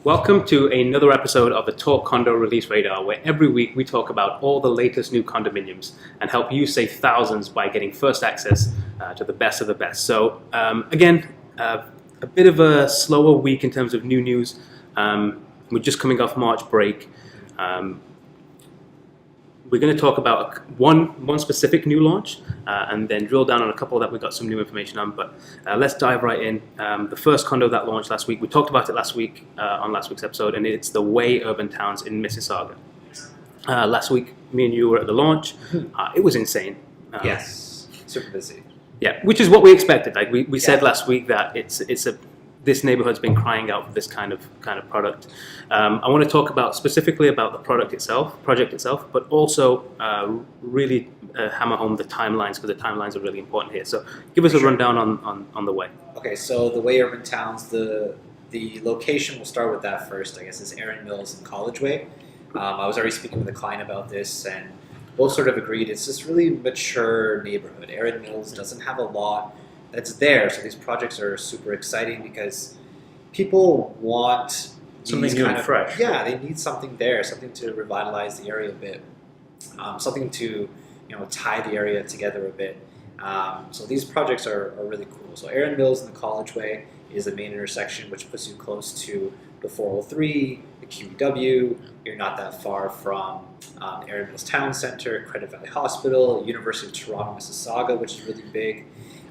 Welcome to another episode of the TalkCondo Release Radar, where every week we talk about all the latest new condominiums and help you save thousands by getting first access to the best of the best. So again, a bit of a slower week in terms of new news. We're just coming off March break. We're going to talk about one specific new launch and then drill down on a couple that we got some new information on. But let's dive right in. The first condo that launched last week, we talked about it last week on last week's episode, and it's the Way Urban Towns in Mississauga. Last week, me and you were at the launch. It was insane. Yes, super busy. Yeah, which is what we expected. Like we said last week that this neighborhood's been crying out for this kind of product. I want to talk specifically about the project itself, but also really hammer home the timelines, because the timelines are really important here. So give us a rundown on the way. Okay, so the Way Urban Towns, the location, we'll start with that first, I guess, is Erin Mills and College Way. I was already speaking with a client about this, and both sort of agreed it's this really mature neighborhood. Erin Mills doesn't have a lot that's there, so these projects are super exciting because people want something new and fresh. Yeah, they need something there, something to revitalize the area a bit, something to tie the area together a bit. So these projects are really cool. So Erin Mills and the College Way is the main intersection, which puts you close to the 403, the QEW. You're not that far from Erin Mills Town Center, Credit Valley Hospital, University of Toronto, Mississauga, which is really big.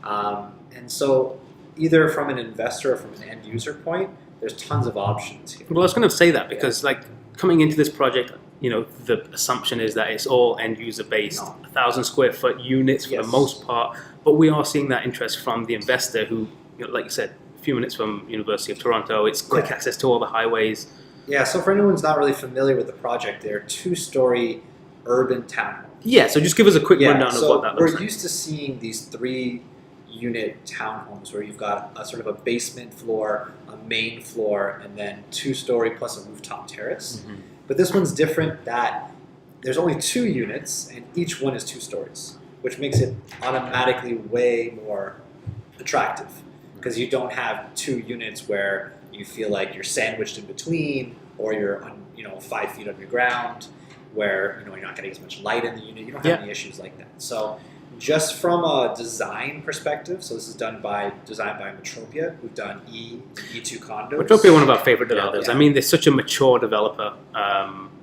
And so either from an investor or from an end user point, there's tons of options here. Well, I was going to say that because coming into this project, the assumption is that it's all end user based, 1,000 square foot units for the most part. But we are seeing that interest from the investor who, like you said, a few minutes from University of Toronto, it's quick access to all the highways. Yeah, so for anyone who's not really familiar with the project, they're 2-story urban townhomes. Yeah, so just give us a quick rundown of what that looks like. We're used to seeing these 3-unit townhomes where you've got a sort of a basement floor, a main floor, and then 2-story plus a rooftop terrace. Mm-hmm. But this one's different that there's only 2 units and each one is 2 stories, which makes it automatically way more attractive because you don't have 2 units where you feel like you're sandwiched in between or you're 5 feet underground where you're not getting as much light in the unit. You don't have any issues like that. So just from a design perspective, so this is designed by Metropia, who've done E2 condos. Metropia, one of our favorite developers. Yeah. I mean, they're such a mature developer.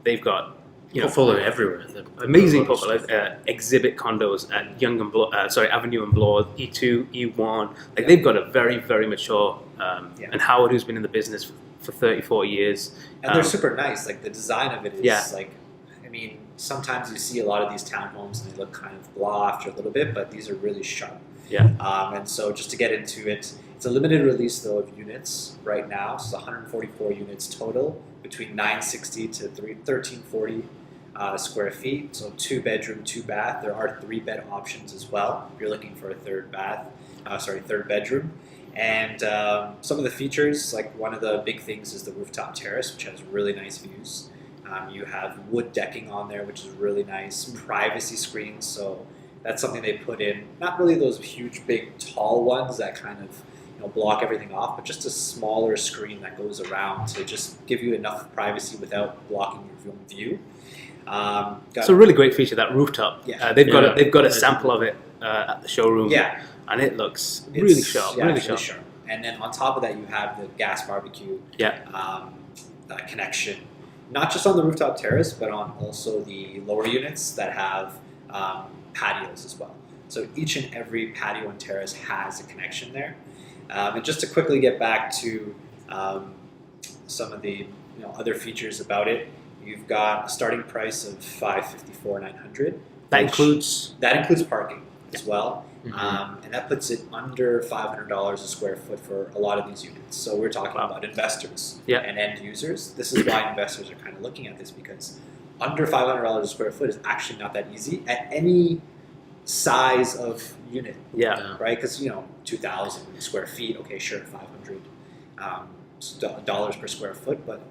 They've got portfolio everywhere. Amazing portfolio. Exhibit condos at Yonge and Avenue and Bloor, E2, E1. They've got a very, very mature. And Howard, who's been in the business for 34 years. And they're super nice. Like the design of it is sometimes you see a lot of these townhomes and they look kind of blah after a little bit, but these are really sharp. Yeah. And so just to get into it, it's a limited release though of units right now. So it's 144 units total between 960 to 1340 square feet. So 2-bedroom, 2-bath. There are 3-bed options as well if you're looking for a third bedroom. And some of the features, like one of the big things is the rooftop terrace, which has really nice views. You have wood decking on there, which is really nice. Privacy screens, so that's something they put in. Not really those huge, big, tall ones that kind of block everything off, but just a smaller screen that goes around to just give you enough privacy without blocking your own view. It's a really great feature, that rooftop. Yeah. They've got a sample of it at the showroom. Yeah. And it looks really sharp. Yeah, really sharp. And then on top of that, you have the gas barbecue connection. Not just on the rooftop terrace, but on also the lower units that have patios as well. So each and every patio and terrace has a connection there. And just to quickly get back to some of the other features about it, you've got a starting price of $554,900. That includes parking as well. Mm-hmm. And that puts it under $500 a square foot for a lot of these units. So we're talking about investors and end users. This is why investors are kind of looking at this, because under $500 a square foot is actually not that easy at any size of unit. Yeah. Right? Because 2,000 square feet. Okay, sure, $500 per square foot, but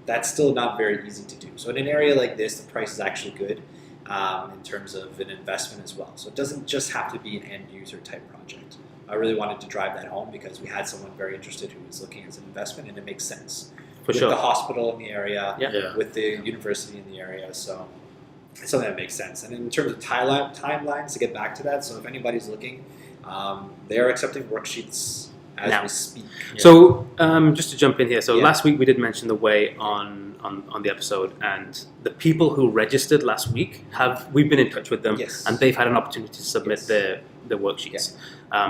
that's still not very easy to do. So in an area like this, the price is actually good. In terms of an investment as well. So it doesn't just have to be an end user type project. I really wanted to drive that home because we had someone very interested who was looking as an investment, and it makes sense. with sure. the hospital in the area, Yeah. with the university in the area. So it's something that makes sense. And in terms of timelines, to get back to that, so if anybody's looking, they are accepting worksheets as Now. we speak. Yeah. So just to jump in here, so Yeah. last week we did mention the way on the episode, and the people who registered last week we've been in touch with them, Yes. and they've had an opportunity to submit Yes. their worksheets.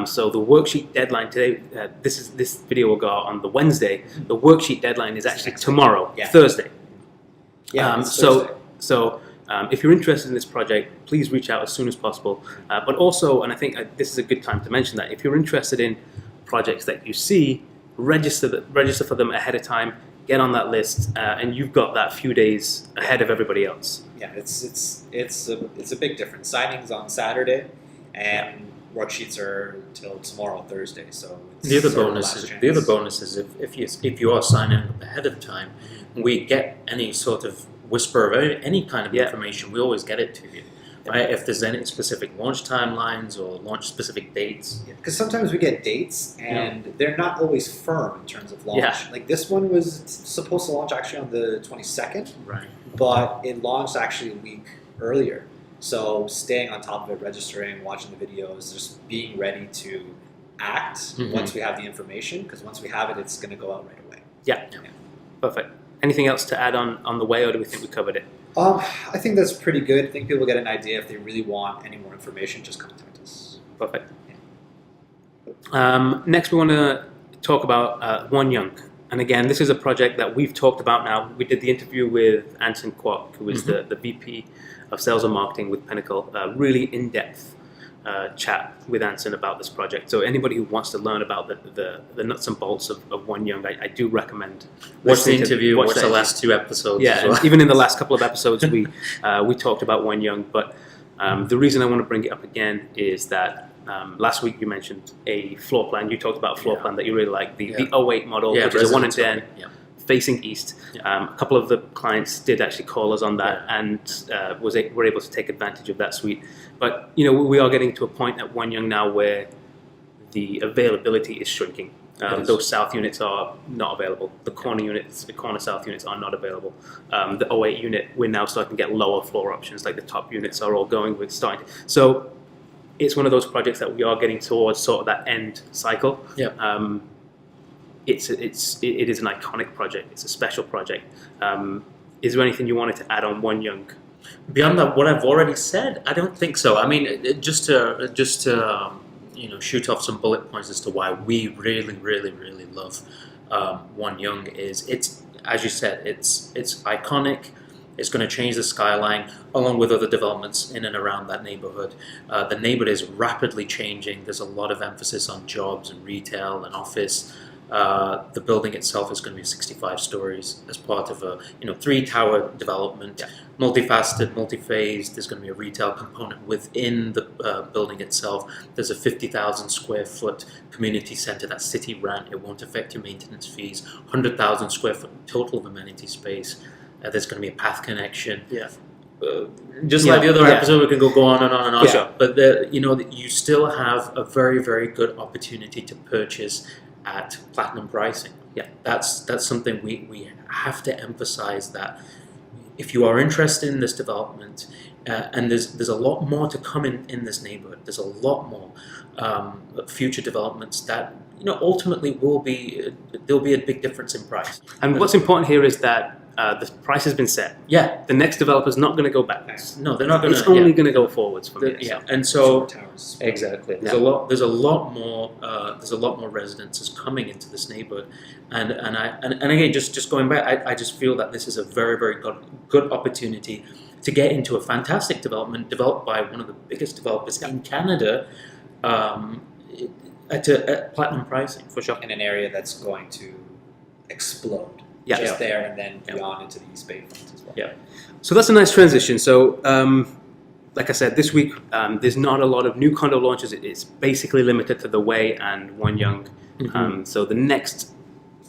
So the worksheet deadline today, this video will go out on the Wednesday. The worksheet deadline is actually Next week. tomorrow, Yeah. Thursday. Yeah, it's So Thursday. if you're interested in this project, please reach out as soon as possible. But also, and I think this is a good time to mention that if you're interested in projects that you see, register for them ahead of time. Get on that list, and you've got that few days ahead of everybody else. Yeah, it's a big difference. Signing's on Saturday, and worksheets are till tomorrow, Thursday. So it's The other sort of bonus last is chance. if you are signing up ahead of time, we get any sort of whisper of any kind of information, we always get it to you. Right? If there's any specific launch timelines or launch specific dates. Because sometimes we get dates and they're not always firm in terms of launch. Yeah. Like this one was supposed to launch actually on the 22nd, Right. but it launched actually a week earlier. So staying on top of it, registering, watching the videos, just being ready to act once we have the information. Because once we have it, it's going to go out right away. Yeah. Perfect. Anything else to add on the way, or do we think we covered it? I think that's pretty good. I think people get an idea. If they really want any more information, just contact us. Perfect. Next, we want to talk about Yonge. And again, this is a project that we've talked about now. We did the interview with Anson Kwok, who is the VP of Sales and Marketing with Pinnacle. Really in-depth chat with Anson about this project. So anybody who wants to learn about the nuts and bolts of Yonge, I do recommend Watch the listening to- interview, watch the that last 2 episodes Yeah, as well. and even in the last couple of episodes, we talked about Yonge. But the reason I want to bring it up again is that last week you mentioned a floor plan. You talked about a floor plan that you really like, the 08 model, which is a 1 in 10, facing east. A couple of the clients did actually call us on that and were able to take advantage of that suite. But we are getting to a point at Yonge now where the availability is shrinking. Those south units are not available. The corner south units are not available. The 08 unit, we're now starting to get lower floor options, like the top units are all going with starting. So it's one of those projects that we are getting towards sort of that end cycle. It is an iconic project. It's a special project. Is there anything you wanted to add on Yonge? Beyond that, what I've already said, I don't think so. I mean, just to shoot off some bullet points as to why we really, really, really love Yonge is it's, as you said, it's iconic. It's going to change the skyline along with other developments in and around that neighborhood. The neighborhood is rapidly changing. There's a lot of emphasis on jobs and retail and office. The building itself is going to be 65 stories as part of a 3-tower development, multifaceted, multi-phased. There's going to be a retail component within the building itself. There's a 50,000 square foot community center, that city rent. It won't affect your maintenance fees. 100,000 square foot total of amenity space. There's going to be a path connection. Just like the other episode, we can go on and on and on. Sure. But you still have a very, very good opportunity to purchase at platinum pricing. That's something we have to emphasize, that if you are interested in this development, and there's a lot more to come in this neighborhood. There's a lot more future developments that ultimately there'll be a big difference in price. And what's important here is that the price has been set. The next developer's not going to go backwards. No, they're not going to. It's only going to go forwards from here. So. And so Towers. exactly, there's a lot more residences coming into this neighborhood, and again, just going back, I just feel that this is a very, very good opportunity to get into a fantastic development developed by one of the biggest developers in Canada. At platinum pricing, for sure. In an area that's going to explode. There and then beyond into the East Bay front as well. So that's a nice transition. So, like I said, this week there's not a lot of new condo launches. It's basically limited to the Way and Yonge. So the next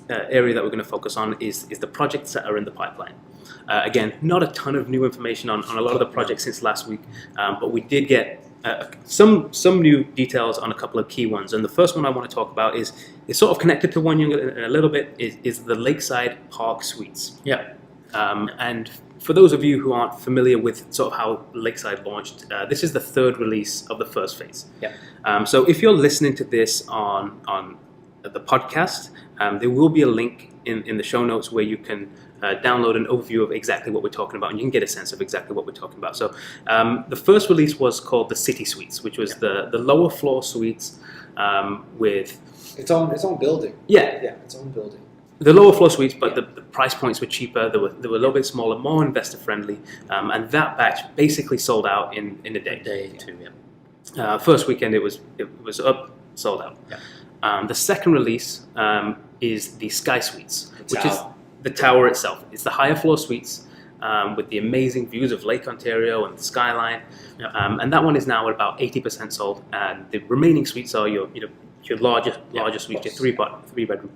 area that we're going to focus on is the projects that are in the pipeline. Again, not a ton of new information on a lot of the projects since last week, but we did get some new details on a couple of key ones. And the first one I want to talk about is sort of connected to One Yonge a little bit, is the Lakeside Park Suites. Yeah. And for those of you who aren't familiar with sort of how Lakeside launched, this is the third release of the first phase. Yeah. So if you're listening to this on the podcast, there will be a link in the show notes where you can download an overview of exactly what we're talking about, and you can get a sense of exactly what we're talking about. So the first release was called the City Suites, which was the lower floor suites with its own building. Yeah, its own building. The lower floor suites, but the price points were cheaper. They were a little bit smaller, more investor friendly, and that batch basically sold out in a day. A day, too. Yeah. First weekend it was up, sold out. Yeah. The second release is the Sky Suites, which is the tower itself. It's the higher floor suites with the amazing views of Lake Ontario and the skyline. Yeah. And that one is now at about 80% sold. And the remaining suites are your larger suites, your three bedroom.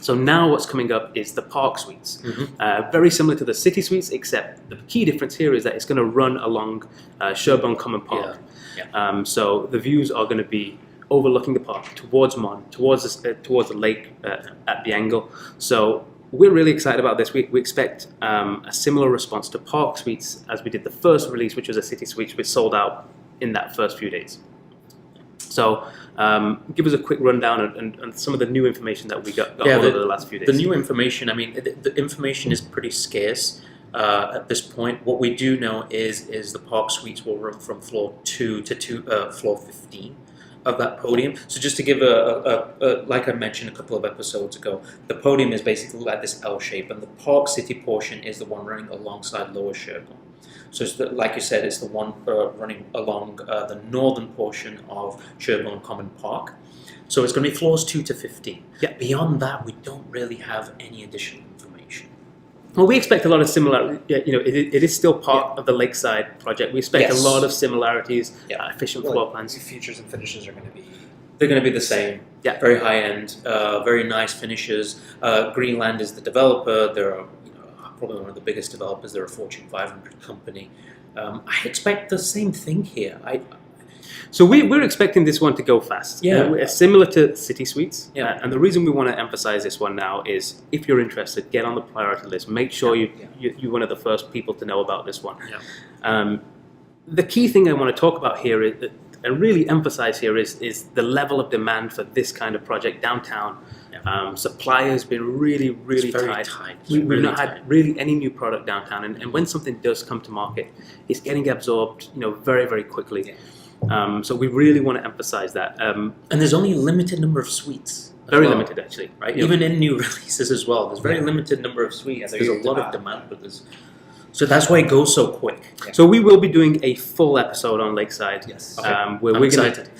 So now what's coming up is the Park Suites. Mm-hmm. Very similar to the City Suites, except the key difference here is that it's going to run along Sherbourne Common Park. Yeah. So the views are going to be overlooking the park towards Mon, towards the lake at the angle. So we're really excited about this. We expect a similar response to Park Suites as we did the first release, which was a City Suites, which sold out in that first few days. So give us a quick rundown and some of the new information that we got over the last few days. The new information, I mean, the information is pretty scarce at this point. What we do know is the Park Suites will run from floor 2 to floor 15 of that podium. So just to give a like I mentioned a couple of episodes ago, the podium is basically like this L shape, and the Park City portion is the one running alongside Lower Sherbourne. So it's like you said, it's the one running along the northern portion of Sherbourne Common Park. So it's going to be floors 2 to 15. Yeah. Beyond that, we don't really have any additional information. Well, we expect a lot of similar. It is still part of the Lakeside project. We expect a lot of similarities, efficient floor plans. Features and finishes are going to be. They're going to be the same. Yeah. Very high end, very nice finishes. Greenland is the developer. They're probably one of the biggest developers. They're a Fortune 500 company. I expect the same thing here. So we're expecting this one to go fast. Yeah. Similar to City Suites. Yeah. And the reason we want to emphasize this one now is if you're interested, get on the priority list. Make sure you're one of the first people to know about this one. Yeah. The key thing I want to talk about here and really emphasize here is the level of demand for this kind of project downtown. Supply has been really, really tight. We've not had really any new product downtown, and when something does come to market, it's getting absorbed, very, very quickly. Yeah. So we really want to emphasize that. And there's only a limited number of suites. Very limited, actually. Right? Even in new releases as well, there's very limited number of suites. Yeah, there's a lot of demand for this. So that's why it goes so quick. Yeah. So we will be doing a full episode on Lakeside. Yes. Where I'm we're excited.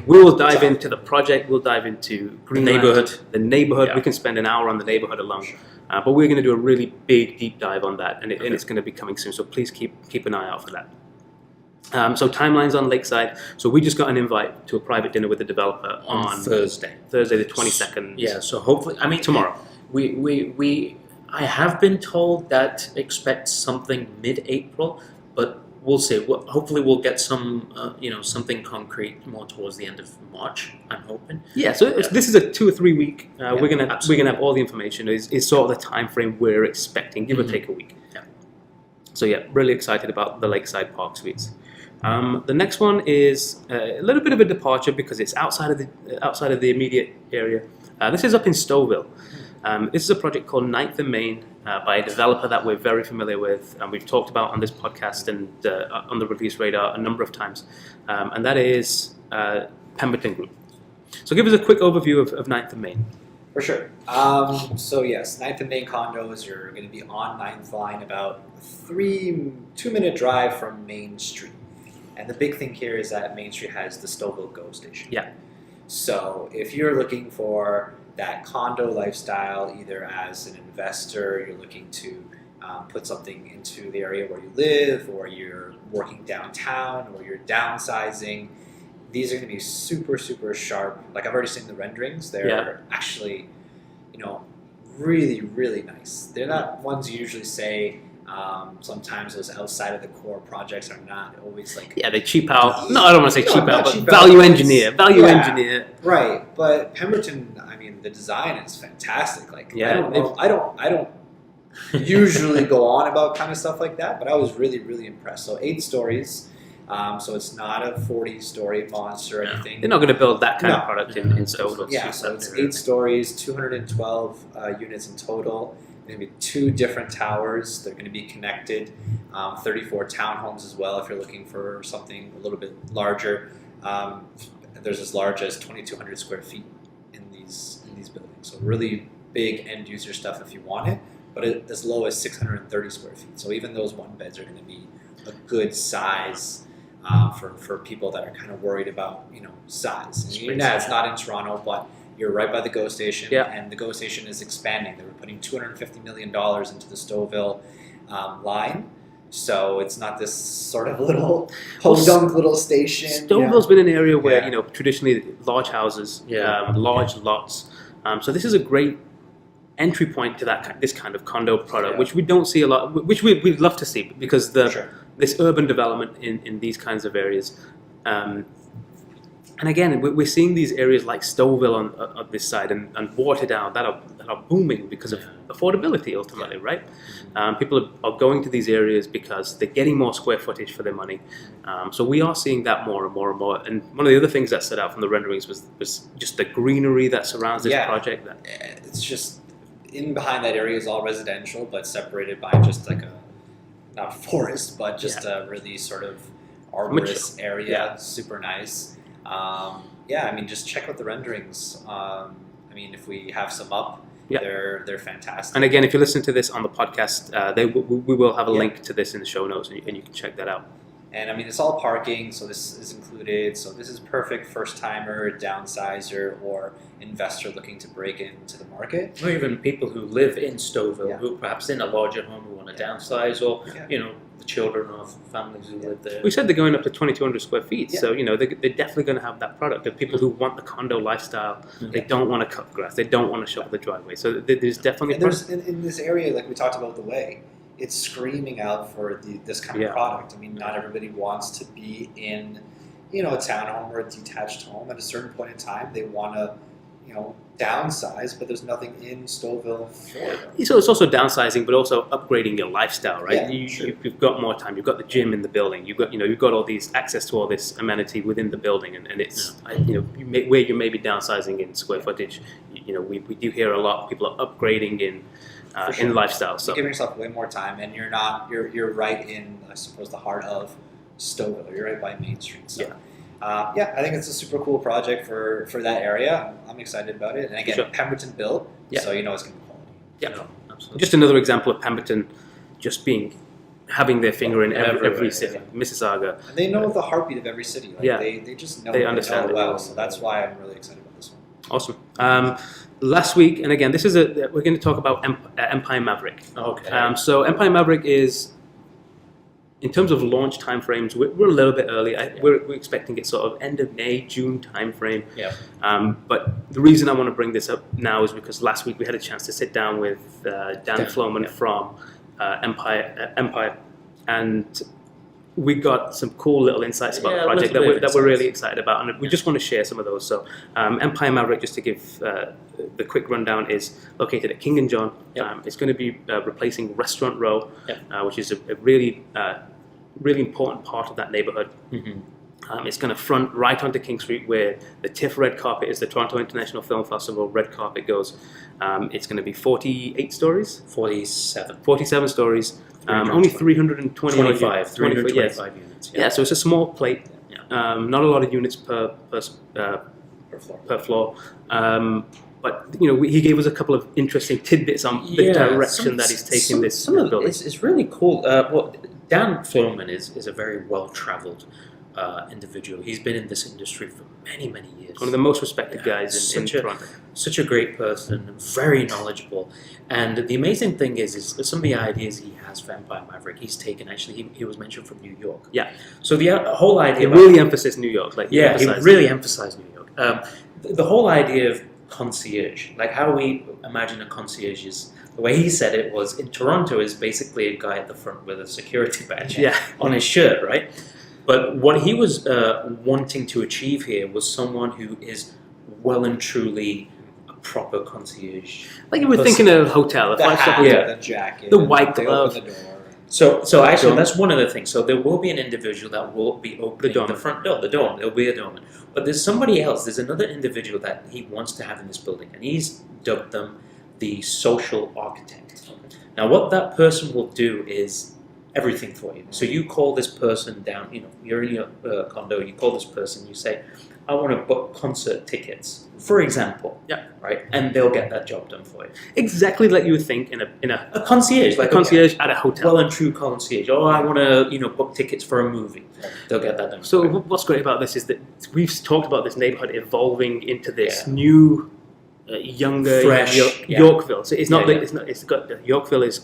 We will dive into the project. We'll dive into Greenland, The neighborhood. We can spend an hour on the neighborhood alone. But we're going to do a really big deep dive on that, and it's going to be coming soon. So please keep an eye out for that. So timelines on Lakeside. So we just got an invite to a private dinner with the developer on Thursday the 22nd. Yeah. So hopefully, tomorrow. I have been told that expect something mid-April, but we'll see. Hopefully, we'll get some, something concrete more towards the end of March. I'm hoping. Yeah. So this is a 2 or 3 week. We're gonna have all the information. Is sort of the time frame we're expecting, give or take a week. Yeah. So really excited about the Lakeside Park Suites. The next one is a little bit of a departure because it's outside of the immediate area. This is up in Stouffville. This is a project called 9th and Main by a developer that we're very familiar with, and we've talked about on this podcast and on the Release Radar a number of times, and that is Pemberton Group. So give us a quick overview of 9th and Main. For sure. So yes, 9th and Main Condos are going to be on 9th Line, about 2-minute drive from Main Street. And the big thing here is that Main Street has the Stouffville GO station. Yeah. So if you're looking for that condo lifestyle, either as an investor, you're looking to put something into the area where you live, or you're working downtown, or you're downsizing, these are going to be super, super sharp. Like I've already seen the renderings. They're actually, really, really nice. They're not ones you usually say Sometimes those outside of the core projects are not always like Yeah, they cheap out. No, I don't want to say No, cheap not out, but cheap out, value but engineer. right. But Pemberton, I mean, the design is fantastic. Like Yeah, I don't know, I don't usually go on about kind of stuff like that, but I was really, really impressed. So 8 stories. So it's not a 40-story monster or anything. They're not going to build that kind of No. product in Stouffville. Yeah, so it's 8 stories, 212 units in total. They're going to be 2 different towers. They're going to be connected. 34 townhomes as well if you're looking for something a little bit larger. There's as large as 2,200 square feet in these buildings. So really big end user stuff if you want it, but as low as 630 square feet. So even those 1 beds are going to be a good size for people that are kind of worried about size. And it's not in Toronto, but you're right by the GO station, and the GO station is expanding. They were putting $250 million into the Stouffville line, so it's not this sort of little podunk little station. Stouffville's been an area where traditionally large houses, large lots. So this is a great entry point to this kind of condo product, which we don't see a lot, which we'd love to see because this urban development in these kinds of areas. And again, we're seeing these areas like Stouffville on this side and Waterdown that are booming because of affordability ultimately, right? People are going to these areas because they're getting more square footage for their money. So we are seeing that more and more and more. And one of the other things that stood out from the renderings was just the greenery that surrounds this project. It's just in behind that area is all residential, but separated by just like not forest, but just a really sort of arborist area. Super nice. I mean, just check out the renderings. I mean, if we have some up, they're fantastic. And again, if you listen to this on the podcast, we will have a link to this in the show notes, and you can check that out. And I mean, it's all parking, so this is included. So this is perfect first-timer, downsizer, or investor looking to break into the market. Or even people who live in Stouffville, who perhaps in a larger home who want to downsize, or the children of families who live there. We said they're going up to 2,200 square feet, so they're definitely going to have that product. The people who want the condo lifestyle, they don't want to cut grass, they don't want to shovel the driveway. So there's definitely in this area, like we talked about the way. It's screaming out for this kind of product. I mean, not everybody wants to be in, a townhome or a detached home. At a certain point in time, they want to, downsize, but there's nothing in Stouffville for them. So it's also downsizing, but also upgrading your lifestyle, right? Yeah, You've got more time. You've got the gym in the building. You've got all these access to all this amenity within the building, and it's where you may be downsizing in square footage. We do hear a lot. People are upgrading in lifestyle. So you're giving yourself way more time, and you're right in, I suppose, the heart of Stouffville. You're right by Main Street. So. I think it's a super cool project for that area. I'm excited about it. And again, Pemberton built, so it's going to be quality. Yeah, absolutely. Just another example of Pemberton just having their finger in every city. Mississauga. And they know the heartbeat of every city. Like they just know it well. So that's why I'm really excited about this one. Awesome. Last week, and again, we're going to talk about Empire Maverick. Okay. So Empire Maverick is, in terms of launch timeframes, we're a little bit early. We're expecting it sort of end of May, June timeframe. Yeah. But the reason I want to bring this up now is because last week we had a chance to sit down with Dan Floman from Empire, and we got some cool little insights about the project that we're really excited about, and we just want to share some of those. So Empire Maverick, just to give the quick rundown, is located at King and John. It's going to be replacing Restaurant Row, which is a really important part of that neighborhood. It's going to front right onto King Street, where the TIFF red carpet is, the Toronto International Film Festival red carpet goes. It's going to be 48 stories? 47 stories. Only 325 units. Yeah, so it's a small plate. Not a lot of units per floor. But he gave us a couple of interesting tidbits on the direction that he's taking this building. It's really cool. Dan Floman is a very well-traveled individual. He's been in this industry for many, many years. One of the most respected guys in Toronto. Such a great person, very knowledgeable. And the amazing thing is some of the ideas he has for Empire Maverick, he's taken, actually, he was mentioned from New York. Yeah. So the whole idea... He really emphasized New York. He really emphasized New York. The whole idea of concierge. Like how we imagine a concierge is, the way he said it was, in Toronto is basically a guy at the front with a security badge on his shirt, right? But what he was wanting to achieve here was someone who is well and truly a proper concierge. Like you were thinking of a hotel, a The five-star hat, hotel. the jacket, The white they glove. open the door. So actually, that's one other thing. So there will be an individual that will be opening the front door, the doorman. There'll be a doorman. But there's somebody else. There's another individual that he wants to have in this building, and he's dubbed them the social architect. Now, what that person will do is everything for you. So you call this person down. You're in your condo. You call this person. You say, "I want to book concert tickets," for example. Yeah. Right, and they'll get that job done for you. Exactly like you would think in A concierge, a concierge at a hotel. well and true concierge. Oh, I want to, book tickets for a movie. They'll get that done. So what's great about this is that we've talked about this neighborhood evolving into this Yeah. new, younger Fresh, Yorkville. So it's not Yeah, that it's not. It's got Yorkville is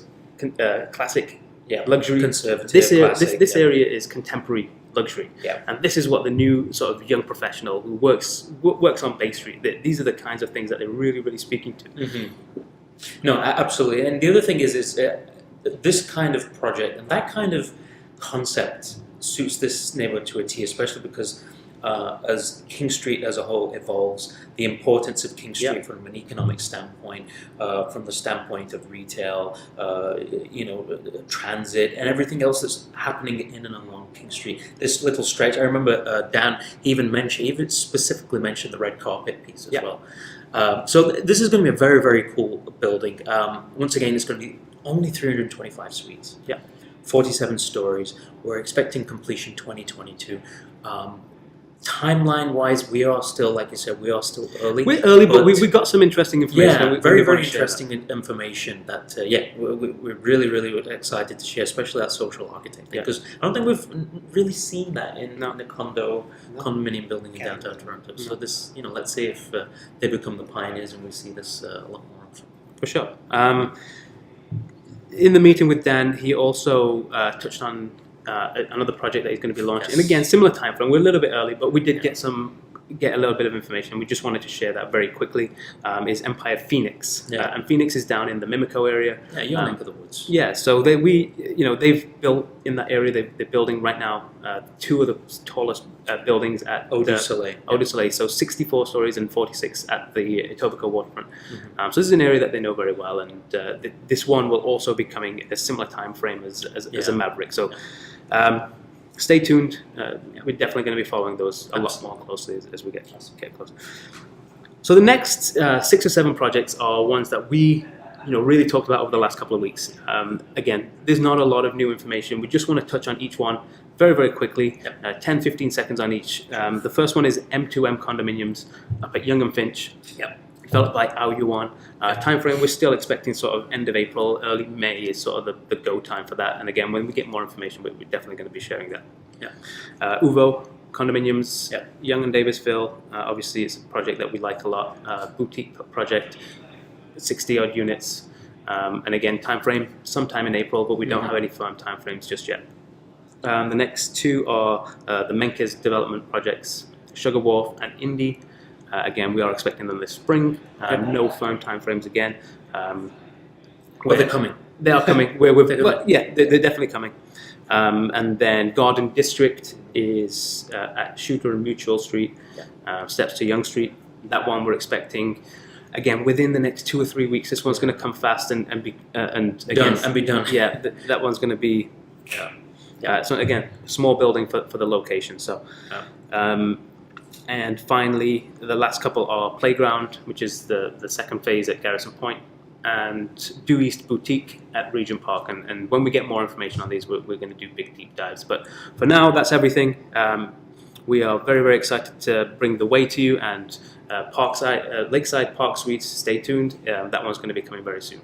classic yeah, luxury. conservative. This classic, this yeah. area is contemporary luxury. Yeah. And this is what the new sort of young professional who works on Bay Street. These are the kinds of things that they're really, really speaking to. Mm-hmm. No, absolutely. And the other thing is this kind of project and that kind of concept suits this neighborhood to a T, especially because as King Street as a whole evolves, the importance of King Street from an economic standpoint, from the standpoint of retail, transit, and everything else that's happening in and along King Street. This little stretch, I remember Dan even specifically mentioned the red carpet piece as well. So this is going to be a very, very cool building. Once again, it's going to be only 325 suites. Yeah. 47 stories. We're expecting completion 2022. Timeline-wise, we are still, like you said, we are still early. We're early, but we got some interesting information. Yeah, We very, want very to share interesting information that, we're really, really excited to share, especially that social architect thing, because I don't think we've really seen that in the condominium building in downtown Toronto. So this, let's see if they become the pioneers and we see this a lot more often. For sure. In the meeting with Dan, he also touched on another project that he's going to be launching. And again, similar time frame. We're a little bit early, but we did get a little bit of information. We just wanted to share that very quickly. Is Empire Pheonix, and Pheonix is down in the Mimico area. Yeah, your neck of the woods. Yeah, so they've built in that area. They're building right now two of the tallest buildings at Eau du Soleil. So 64 stories and 46 at the Etobicoke waterfront. So this is an area that they know very well, and this one will also be coming at a similar time frame as a Maverick. So. Stay tuned. We're definitely going to be following those a lot more closely as we get closer. So the next 6 or 7 projects are ones that we really talked about over the last couple of weeks. Again, there's not a lot of new information. We just want to touch on each one very, very quickly, 10-15 seconds on each. The first one is M2M condominiums up at Yonge and Finch. Developed by Uovo. Time frame, we're still expecting sort of end of April, early May is sort of the go time for that. And again, when we get more information, we're definitely going to be sharing that. Uovo condominiums, Yonge and Davisville. Obviously, it's a project that we like a lot. Boutique project, 60 odd units. And again, time frame sometime in April, but we don't have any firm time frames just yet. The next two are the Menkes development projects, Sugar Wharf and Indy. Again, we are expecting them this spring. No firm timeframes again. They're coming. They are coming. They're definitely coming. And then Garden District is at Shooter and Mutual Street, steps to Yonge Street. That one we're expecting, again, within the next 2 or 3 weeks. This one's going to come fast and be done. Yeah, that one's going to be. So again, small building for the location. So. And finally, the last couple are Playground, which is the second phase at Garrison Point, and DuEast Boutique at Regent Park. And when we get more information on these, we're going to do big deep dives. But for now, that's everything. We are very, very excited to bring The Way to you, and Lakeside Park Suites. Stay tuned. That one's going to be coming very soon.